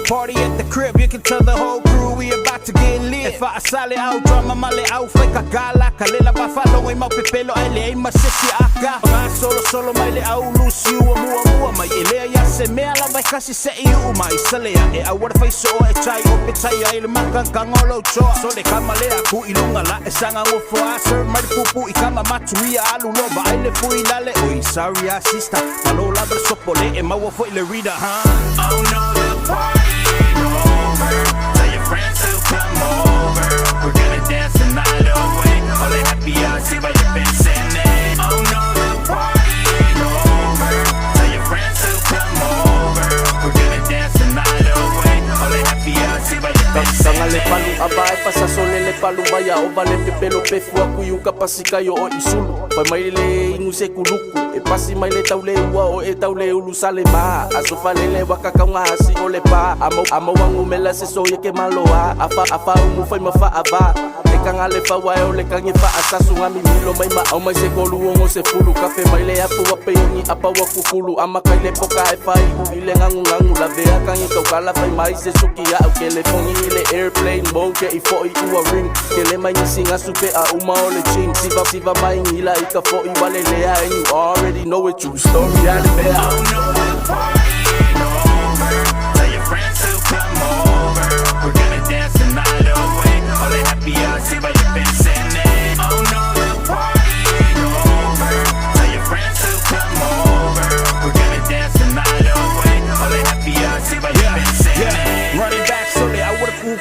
Party at the crib, you can tell the whole crew we about to get lit. If I sale au drama male au fake gala kalela ba follow my pepelo ele ma sesi aka. Ba solo mai le au lusi mua mai ele ya se me ala vai kasi se iu mai sale ya e au fa so e chai o pe chai ai le makan kangolo cho so le kamale aku ilunga la e sanga o fo aser mai pupu I kama matu ia alu no ba ai le fui lale oi sorry sister malo la ber sopole e ma wo fo le reader oh no the party ain't over. Tell your friends to come over. We're gonna dance the night away. All the happy hours, see what you've been sending. Oh no, the party ain't over. Tell your friends to come over. We're gonna dance the night away. All the happy hours, see what you've been sending. Sanga le palu abae pasasole le palu baya o vale pepelo pefu aku yuka pasika yo o isulu. Pai mai le ingu se kuluku e pasi mai le taule ua o e taule ulu sale ma. Aso fale le waka kaunga hasi o le pa. Ama wangu mela se so ye ke maloa. Afa umu fai mafa ava. E kanga le fa wae o le kangi fa asasu ngami milo mai ma. Au mai se kolu ongo se fulu. Kafe mai le apu wa peungi apa wa kukulu. Ama kai le poka e fai hu ile ngangu la vea kangi kaukala fai mai se suki ya au ke le fongi ile airplane mode ke I fo I ua ring. Ke le mai singa supe a uma o le ching. Siva mai ngila I ka fo I wale lea and you already know it true story out of there. Oh no, the party ain't over. Tell your friends to come over. We're gonna dance the night away. All the happy hours, see what you've been sending. Oh no, the party ain't over. Tell your friends to come over. We're gonna dance the night away. All the happy hours, see what you've been sending. Running back so le au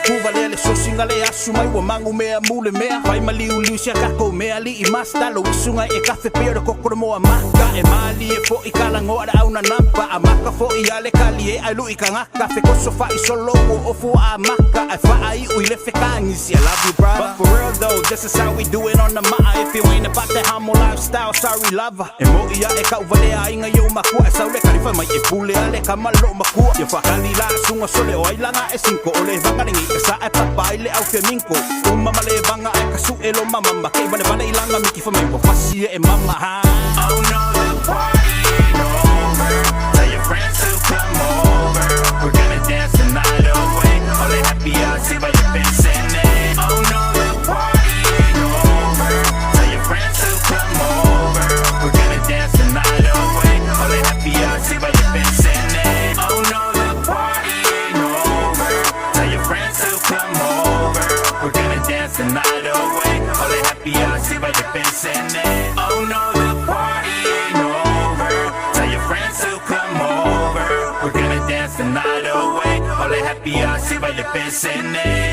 ku valele so singale asu mai wa mangu mea mule mea pai maliu sia kako mea li I masta lo isunga e kafe pero kokoro mo amaka e mali e fo I kalango ada au na nampa amaka fo I ale kali e alu I kanga kafe ko sofa I solo o fo amaka e fa ai u ile fekangi I love you brother but for real though this is how we do it on the maa if you ain't about that hamo lifestyle sorry lover e mo ia e ka uvale ai nga yo makua e saule kalifa mai e pule ale kamalo makua e fa kali la sunga sole o ai langa e cinco ole vanga Sa e papaile au feminko Uma male vanga e kasu e lo mama Kei vane ilanga miki fa mai wafasi e mama ha Oh no, the party ain't over. Tell your friends to come over. We're gonna dance the night away. All the happy hours, see what you've been sending. Oh no, the party ain't over. Tell your friends to come over. We're gonna dance the night away. All the happy hours, see what you've been sending. Oh no, the party ain't over. Tell your friends to come over. We're gonna dance the night away. All the happy hours, see what you've been sending. Oh no, the party ain't over. Tell your friends to come over. We're gonna dance the night away. All the happy hours, see what you've been sending.